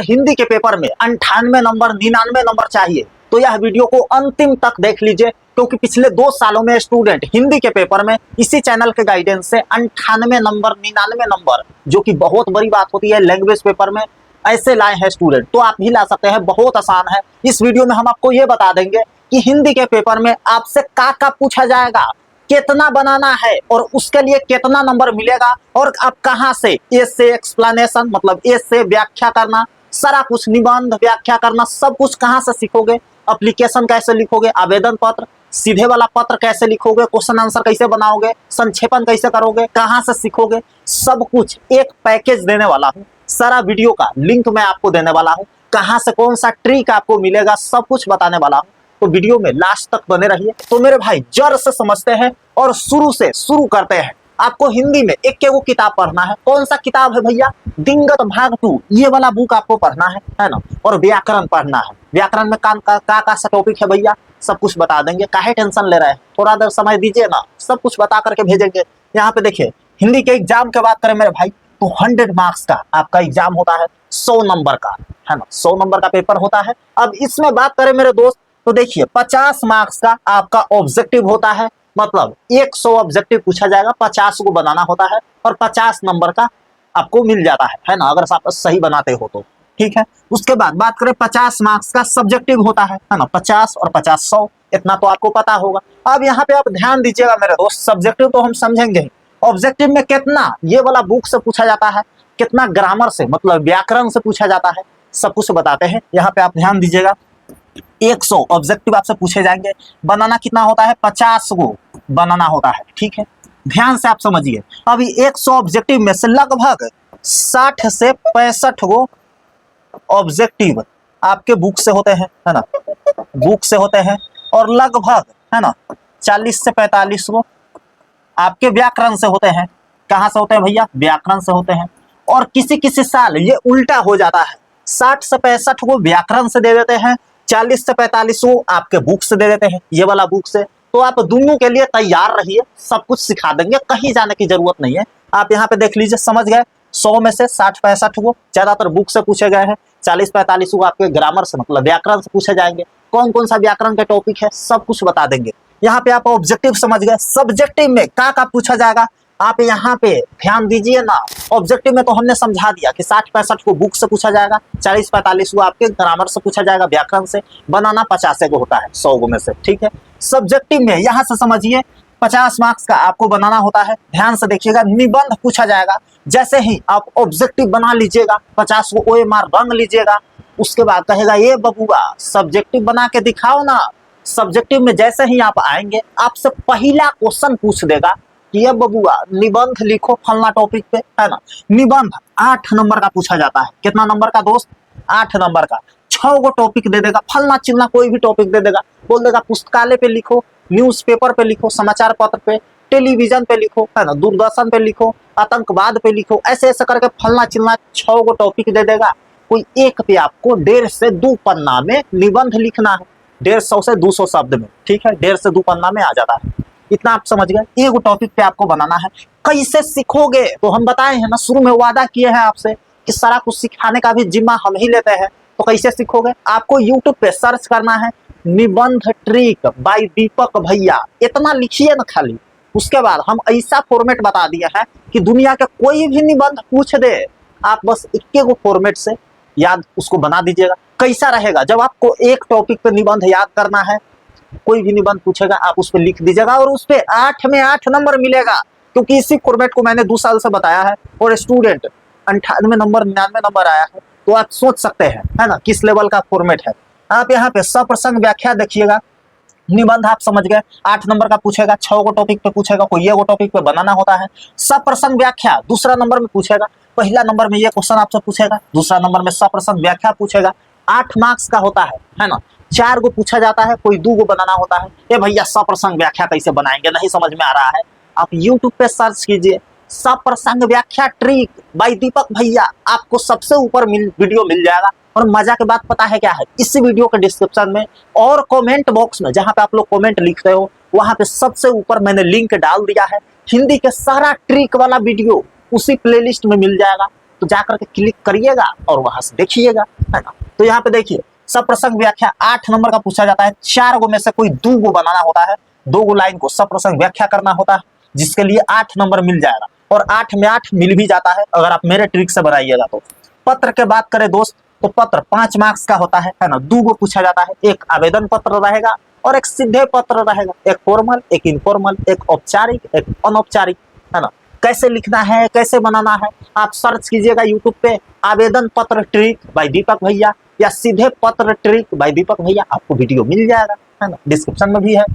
हिंदी के पेपर में 98 number 99 number चाहिए तो यह वीडियो को अंतिम तक देख लीजिए, क्योंकि पिछले 2 सालों में स्टूडेंट हिंदी के पेपर में इसी चैनल के गाइडेंस से 98 नंबर 99 नंबर, जो कि बहुत बड़ी बात होती है लैंग्वेज पेपर में, ऐसे लाए हैं स्टूडेंट। तो आप भी ला सकते हैं, बहुत आसान है। इस वीडियो में हम आपको ये बता देंगे कि हिंदी के पेपर में आपसे का पूछा जाएगा, कितना बनाना है और उसके लिए कितना नंबर मिलेगा, और आप कहां से ए से एक्सप्लेनेशन मतलब ए से व्याख्या करना, सारा कुछ निबंध व्याख्या करना, सब कुछ कहां से सीखोगे, एप्लीकेशन कैसे लिखोगे, आवेदन पत्र, सीधे वाला पत्र कैसे लिखोगे, क्वेश्चन आंसर कैसे बनाओगे, संक्षेपण कैसे करोगे, कहां से सीखोगे, सब कुछ एक पैकेज देने वाला हूं। सारा वीडियो का लिंक मैं आपको देने वाला हूं, कहां से कौन सा ट्रिक आपको मिलेगा, सब कुछ बताने वाला हूं। तो वीडियो में लास्ट तक बने रहिए। तो मेरे भाई जड़ से समझते हैं और शुरू से शुरू करते हैं। आपको हिंदी में एक वो किताब पढ़ना है। कौन सा किताब है भैया? दिंगत भाग 2, ये वाला बुक आपको पढ़ना है ना। और व्याकरण पढ़ना है। व्याकरण में का सा टॉपिक है भैया, सब कुछ बता देंगे। काहे टेंशन ले रहे हैं, थोड़ा देर समय दीजिए ना, सब कुछ बता करके भेजेंगे। यहाँ पे देखिए, हिंदी के एग्जाम की बात करें मेरे भाई तो 100 मार्क्स का आपका एग्जाम होता है, 100 नंबर का, है ना, 100 नंबर का पेपर होता है। अब इसमें बात करें मेरे दोस्त तो देखिए 50 मार्क्स का आपका ऑब्जेक्टिव होता है, मतलब 100 ऑब्जेक्टिव पूछा जाएगा, 50 को बनाना होता है और 50 नंबर का आपको मिल जाता है ना, अगर आप सही बनाते हो तो ठीक है। उसके बाद बात करें 50 मार्क्स का सब्जेक्टिव होता है ना, 50 और 50 100, इतना तो आपको पता होगा। अब यहाँ पे आप ध्यान दीजिएगा मेरे दोस्त, सब्जेक्टिव तो हम समझेंगे, ऑब्जेक्टिव में कितना ये वाला बुक से पूछा जाता है, कितना ग्रामर से मतलब व्याकरण से पूछा जाता है, सब कुछ बताते हैं। यहाँ पे आप ध्यान दीजिएगा, 100 ऑब्जेक्टिव आपसे पूछे जाएंगे, बनाना कितना होता है, 50 को बनाना होता है, ठीक है, ध्यान से आप समझिए। अभी 100 ऑब्जेक्टिव में से लगभग 60 से 65 को ऑब्जेक्टिव आपके बुक से होते हैं, है ना, बुक से होते हैं, और लगभग है ना 40 से 45 को आपके व्याकरण से होते हैं। कहां से होते हैं भैया? व्याकरण से होते हैं। और किसी किसी साल ये उल्टा हो जाता है, 60 से 65 को व्याकरण से दे देते हैं, 40 से 45 को आपके बुक से दे देते हैं, ये वाला बुक से। तो आप दोनों के लिए तैयार रहिए, सब कुछ सिखा देंगे, कहीं जाने की जरूरत नहीं है। आप यहाँ पे देख लीजिए, समझ गए, 100 में से 60-65 को ज्यादातर बुक से पूछे गए हैं, 40-45 को आपके ग्रामर से मतलब व्याकरण से पूछे जाएंगे। कौन कौन सा व्याकरण के टॉपिक है सब कुछ बता देंगे। यहाँ पे आप ऑब्जेक्टिव समझ गए। सब्जेक्टिव में का पूछा जाएगा, आप यहाँ पे ध्यान दीजिए ना। ऑब्जेक्टिव में तो हमने समझा दिया कि 60-65 को बुक से पूछा जाएगा, 40-45 को आपके ग्रामर से पूछा जाएगा, व्याकरण से, बनाना 50 को होता है 100 में से, ठीक है। सब्जेक्टिव में यहाँ से समझिए 50 मार्क्स का आपको बनाना होता है। ध्यान से देखिएगा, निबंध पूछा जाएगा। जैसे ही आप ऑब्जेक्टिव बना लीजिएगा, 50 को OMR रंग लीजिएगा, उसके बाद कहेगा ये बबुआ सब्जेक्टिव बना के दिखाओ ना। सब्जेक्टिव में जैसे ही आप आएंगे, आपसे पहला क्वेश्चन पूछ देगा कि ये बबुआ निबंध लिखो फलना टॉपिक पे, है ना। निबंध 8 नंबर का पूछा जाता है। कितना नंबर का दोस्त? 8 नंबर का। 6 को टॉपिक दे देगा, फलना चिलना कोई भी टॉपिक दे देगा, बोल देगा पुस्तकालय पे लिखो, न्यूज़पेपर पे लिखो, समाचार पत्र पे, टेलीविजन पे लिखो, है ना, दूरदर्शन पे लिखो, आतंकवाद पे लिखो, ऐसे ऐसे करके फलना चिलना 6 को टॉपिक दे देगा। कोई एक पे आपको 1.5 से 2 पन्ना में निबंध लिखना है, 150 से 200 शब्द में, ठीक है, 1.5 से 2 पन्ना में आ जाता है। इतना आप समझ गए। एक टॉपिक पे आपको बनाना है। कैसे सीखोगे तो हम बताए हैं ना, शुरू में वादा किए हैं आपसे कि सारा कुछ सिखाने का भी जिम्मा हम ही लेते हैं। तो कैसे सीखोगे? आपको यूट्यूब पे सर्च करना है निबंध ट्रिक बाय दीपक भैया, इतना लिखिए ना खाली। उसके बाद हम ऐसा फॉर्मेट बता दिया है कि दुनिया के कोई भी निबंध पूछ दे, आप बस इक्के को फॉर्मेट से याद उसको बना दीजिएगा। कैसा रहेगा? जब आपको एक टॉपिक पे निबंध याद करना है, कोई भी निबंध पूछेगा आप उस पर लिख दीजिएगा, और उस पे 8 में 8 नंबर मिलेगा, क्योंकि इसी फॉर्मेट को मैंने 2 साल से बताया है और स्टूडेंट 98 नंबर 99 नंबर आया है। तो आप सोच सकते हैं, है ना, किस लेवल का फॉर्मेट है। आप यहाँ पे सप्रसंग व्याख्या देखिएगा। निबंध आप समझ गए, 8 नंबर का पूछेगा, 6 को टॉपिक पे पूछेगा, कोई ये टॉपिक पे बनाना होता है। सप्रसंग व्याख्या दूसरा नंबर में पूछेगा, पहला नंबर में ये क्वेश्चन आपसे पूछेगा, दूसरा नंबर में सप्रसंग व्याख्या पूछेगा। 8 मार्क्स का होता है ना। 4 को पूछा जाता है, कोई 2 को बनाना होता है। ये भैया सप्रसंग व्याख्या कैसे बनाएंगे, नहीं समझ में आ रहा है, आप यूट्यूब पे सर्च कीजिए सप्रसंग व्याख्या ट्रिक बाय दीपक भैया, आपको सबसे ऊपर वीडियो मिल जाएगा। और मजा की बात पता है क्या है? इसी वीडियो के डिस्क्रिप्शन में और कमेंट बॉक्स में जहां पे आप लोग कमेंट लिखते हो, वहां पे सबसे ऊपर मैंने लिंक डाल दिया है। हिंदी के सारा ट्रिक वाला वीडियो उसी प्लेलिस्ट में मिल जाएगा। तो जाकर के क्लिक करिएगा और वहां से देखिएगा, है ना। तो यहाँ पे देखिए सप्रसंग व्याख्या 8 नंबर का पूछा जाता है। 4 गो में से कोई 2 गो बनाना होता है, 2 गो लाइन को सप्रसंग व्याख्या करना होता है, जिसके लिए 8 नंबर मिल जाएगा और 8 में 8 मिल भी जाता है अगर आप मेरे ट्रिक से बनाइएगा तो। पत्र के बात करें दोस्त तो पत्र 5 मार्क्स का होता है ना। 2 गो पूछा जाता है, एक आवेदन पत्र रहेगा और एक सीधे पत्र रहेगा, एक फॉर्मल, एक इनफॉर्मल, एक औपचारिक, एक अनौपचारिक, है ना। कैसे लिखना है, कैसे बनाना है, आप सर्च कीजिएगा यूट्यूब पे आवेदन पत्र ट्रिक बाय दीपक भैया या सीधे पत्र ट्रिक बाय दीपक भैया, आपको वीडियो मिल जाएगा, है ना। डिस्क्रिप्शन में भी है।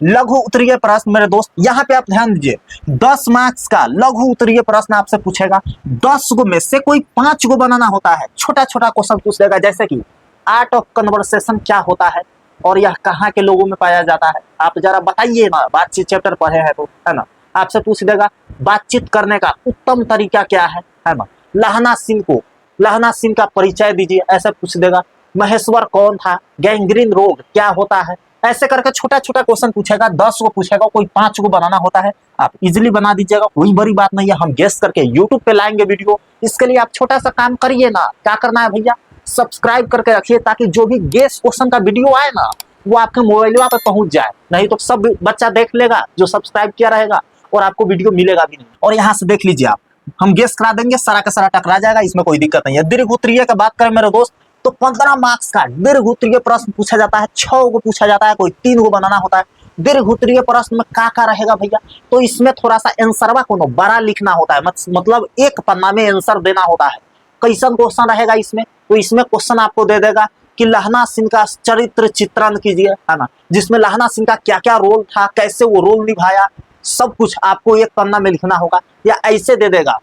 लघु उत्तरीय प्रश्न मेरे दोस्त, यहाँ पे आप ध्यान दीजिए 10 मार्क्स का लघु उत्तरीय प्रश्न आपसे पूछेगा। 10 गो में से कोई 5 गो बनाना होता है। छोटा छोटा क्वेश्चन पूछ देगा, जैसे कि आर्ट ऑफ कन्वर्सेशन क्या होता है और यह कहाँ के लोगों में पाया जाता है, आप जरा बताइए ना, बातचीत चैप्टर पढ़े हैं तो, है ना। आपसे पूछ देगा बातचीत करने का उत्तम तरीका क्या है ना। लहना सिंह का परिचय दीजिए, ऐसे पूछ देगा। महेश्वर कौन था, गैंग्रीन रोग क्या होता है, ऐसे करके छोटा छोटा क्वेश्चन पूछेगा। 10 को पूछेगा, कोई 5 को बनाना होता है, आप इजीली बना दीजिएगा, कोई बड़ी बात नहीं है। हम गेस करके यूट्यूब पे लाएंगे वीडियो, इसके लिए आप छोटा सा काम करिए ना। क्या करना है भैया, सब्सक्राइब करके रखिए ताकि जो भी गेस क्वेश्चन का वीडियो आए ना वो आपके मोबाइल पे पहुंच जाए, नहीं तो सब बच्चा देख लेगा जो सब्सक्राइब किया रहेगा और आपको वीडियो मिलेगा भी नहीं। और यहाँ से देख लीजिए आप, हम गेस करा देंगे, सारा का सारा टकरा जाएगा, इसमें कोई दिक्कत नहीं है। दीर्घ उत्तरीय की बात करें मेरे दोस्त तो 15 मार्क्स का दीर्घ उत्तरीय प्रश्न पूछा जाता है। 6 को पूछा जाता है, कोई 3 को बनाना होता है। दीर्घ उत्तरीय प्रश्न में क्या रहेगा भैया, तो इसमें थोड़ा सा आंसरवा को बड़ा लिखना होता है, मतलब एक पन्ना में आंसर देना होता है। कैसन क्वेश्चन रहेगा इसमें, तो इसमें क्वेश्चन आपको दे देगा कि लहना सिंह का चरित्र चित्रण कीजिए, है ना, जिसमें लहना सिंह का क्या क्या रोल था, कैसे वो रोल निभाया, सब कुछ आपको एक पन्ना में लिखना होगा। या ऐसे दे देगा,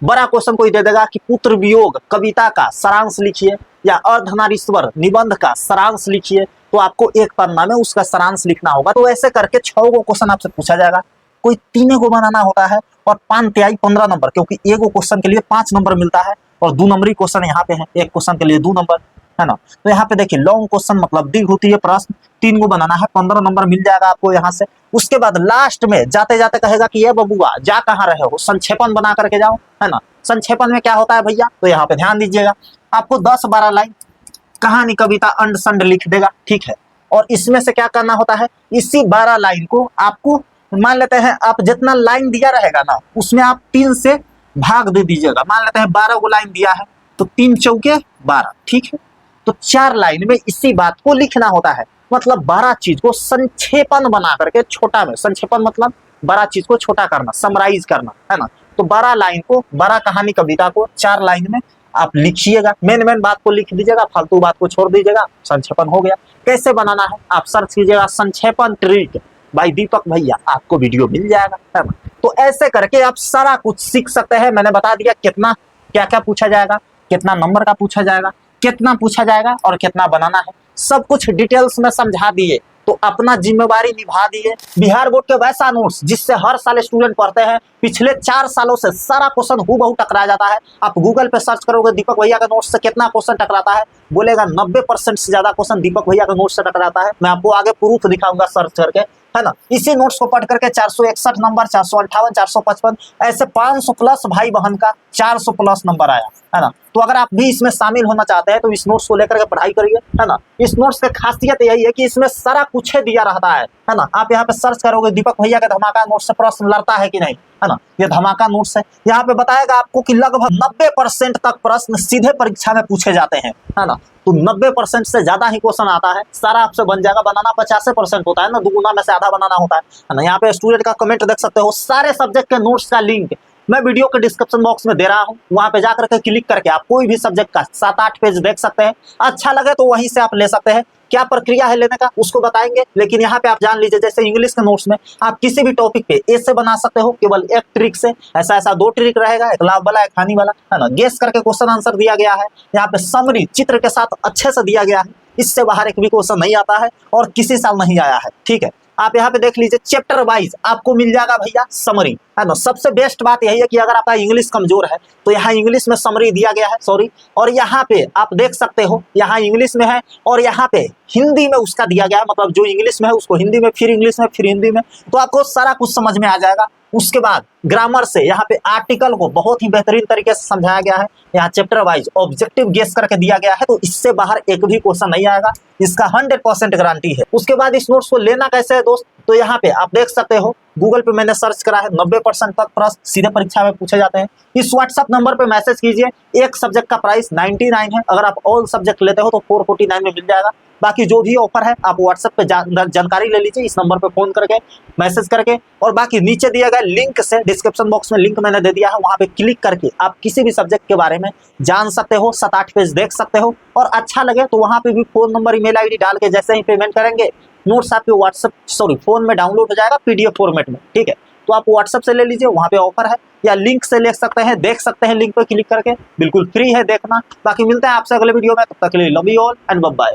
बड़ा क्वेश्चन कोई दे देगा कि पुत्र वियोग कविता का सारांश लिखिए या अर्धनारीश्वर निबंध का सारांश लिखिए, तो आपको एक पन्ना में उसका सारांश लिखना होगा। तो ऐसे करके 6 गो क्वेश्चन आपसे पूछा जाएगा, कोई 3 को बनाना होता है और 5 तिहाई 15 नंबर, क्योंकि एक क्वेश्चन के लिए 5 नंबर मिलता है और 2 नंबरी क्वेश्चन यहाँ पे है, एक क्वेश्चन के लिए 2 नंबर, है ना। तो यहाँ पे देखिए लॉन्ग क्वेश्चन मतलब दीर्घ उत्तरीय प्रश्न 3 को बनाना है, 15 नंबर मिल जाएगा आपको यहाँ से। उसके बाद लास्ट में जाते जाते कहेगा कि ये बबुआ जा कहाँ रहे हो, संक्षेपण बना करके जाओ, है ना। संक्षेपण में क्या होता है भैया, तो यहाँ पे ध्यान दीजिएगा, आपको 10-12 लाइन कहानी कविता अंड संड लिख देगा, ठीक है। और इसमें से क्या करना होता है, इसी 12 लाइन को आपको मान लेते हैं, आप जितना लाइन दिया रहेगा ना उसमें आप 3 से भाग दे दीजिएगा। मान लेते हैं 12 को लाइन दिया है तो 3 चौके 12, ठीक है। तो 4 लाइन में इसी बात को लिखना होता है, मतलब 12 चीज को संक्षेपण बना करके छोटा में, संक्षेपण मतलब 12 चीज को छोटा करना, समराइज करना, है ना। तो 12 लाइन को, 12 कहानी कविता को 4 लाइन में आप लिखिएगा, मेन बात को लिख दीजिएगा, फालतू बात को छोड़ दीजिएगा, संक्षेपण हो गया। कैसे बनाना है आप सर्च कीजिएगा संक्षेपण ट्रिक भाई दीपक भैया, आपको वीडियो मिल जाएगा, है ना। तो ऐसे करके आप सारा कुछ सीख सकते हैं। मैंने बता दिया कितना क्या क्या पूछा जाएगा, कितना नंबर का पूछा जाएगा, कितना पूछा जाएगा और कितना बनाना है, सब कुछ डिटेल्स में समझा दिए। तो अपना जिम्मेवारी निभा दिए। बिहार बोर्ड के वैसा नोट्स जिससे हर साल स्टूडेंट पढ़ते हैं, पिछले 4 सालों से सारा क्वेश्चन हूबहू टकरा जाता है। आप गूगल पे सर्च करोगे दीपक भैया के नोट्स से कितना क्वेश्चन टकराता है, बोलेगा 90% से ज्यादा क्वेश्चन दीपक भैया के नोट्स से टकराता है। मैं आपको आगे प्रूफ दिखाऊंगा सर्च करके, है ना। इसी नोट्स को पढ़ करके 461 नंबर, 458, 455 ऐसे 500 प्लस भाई बहन का 400 प्लस नंबर आया, है ना। तो अगर आप भी इसमें शामिल होना चाहते हैं तो इस नोट्स को लेकर के पढ़ाई करिए, है ना। इस नोट्स की खासियत यही है कि इसमें सारा कुछ दिया रहता है ना। आप यहाँ पे सर्च करोगे दीपक भैया के धमाका नोट्स से प्रश्न लड़ता है कि नहीं, है ना। ये धमाका नोट्स है, यहाँ पे बताएगा आपको कि लगभग 90% तक प्रश्न सीधे परीक्षा में पूछे जाते हैं, है ना। तो 90% से ज्यादा ही क्वेश्चन आता है, सारा आपसे बन जाएगा। बनाना 50% होता है ना, दुगुना में से आधा बनाना होता है ना। यहाँ पे स्टूडेंट का कमेंट देख सकते हो, सारे सब्जेक्ट के नोट्स का लिंक मैं वीडियो के डिस्क्रिप्शन बॉक्स में दे रहा हूँ, वहां पे जाकर के क्लिक करके आप कोई भी सब्जेक्ट का 7-8 पेज देख सकते हैं। अच्छा लगे तो वहीं से आप ले सकते हैं। क्या प्रक्रिया है लेने का उसको बताएंगे, लेकिन यहाँ पे आप जान लीजिए जैसे इंग्लिश के नोट्स में आप किसी भी टॉपिक पे ऐसे बना सकते हो, केवल एक ट्रिक से। ऐसा 2 ट्रिक रहेगा, एक लाभ वाला एक हानि वाला, है ना। गेस करके क्वेश्चन आंसर दिया गया है, यहाँ पे समरी चित्र के साथ अच्छे से दिया गया है। इससे बाहर एक भी क्वेश्चन नहीं आता है और किसी साल नहीं आया है, ठीक है। आप यहाँ पे देख लीजिए चैप्टर वाइज आपको मिल जाएगा भैया समरी, है ना। सबसे बेस्ट बात यही है कि अगर आपका इंग्लिश कमजोर है तो यहाँ इंग्लिश में समरी दिया गया है, सॉरी। और यहाँ पे आप देख सकते हो, यहाँ इंग्लिश में है और यहाँ पे हिंदी में उसका दिया गया है, मतलब जो इंग्लिश में है उसको हिंदी में, फिर इंग्लिश में, फिर हिंदी में। तो आपको सारा कुछ समझ में आ जाएगा। उसके बाद ग्रामर से यहाँ पे आर्टिकल को बहुत ही बेहतरीन तरीके से समझाया गया है। यहाँ चैप्टर वाइज ऑब्जेक्टिव गेस करके दिया गया है, तो इससे बाहर एक भी क्वेश्चन नहीं आएगा, इसका 100% गारंटी है। उसके बाद इस नोट्स को लेना कैसे है दोस्त, तो यहाँ पे आप देख सकते हो गूगल पे मैंने सर्च करा है, 90% तक प्रश्न सीधे परीक्षा में पूछे जाते हैं। इस व्हाट्सएप नंबर पे मैसेज कीजिए। एक सब्जेक्ट का प्राइस 99 है, अगर आप ऑल सब्जेक्ट लेते हो तो 449 में मिल जाएगा। बाकी जो भी ऑफर है आप व्हाट्सएप पे जानकारी ले लीजिए, इस नंबर पे फोन करके मैसेज करके। और बाकी नीचे दिया गया लिंक से, डिस्क्रिप्शन बॉक्स में लिंक मैंने दे दिया है, वहां पे क्लिक करके आप किसी भी सब्जेक्ट के बारे में जान सकते हो, 7-8 पेज देख सकते हो। और अच्छा लगे तो वहां पे भी फोन नंबर ईमेल आईडी डाल के जैसे ही पेमेंट करेंगे नोट्स आपके फोन में डाउनलोड हो जाएगा PDF फॉर्मेट में, ठीक है। तो आप व्हाट्सएप से ले लीजिए, वहां पे ऑफर है, या लिंक से ले सकते हैं, देख सकते हैं लिंक पे क्लिक करके, बिल्कुल फ्री है देखना। बाकी मिलते हैं आपसे अगले वीडियो में, तब तक के लिए love you all and bye bye.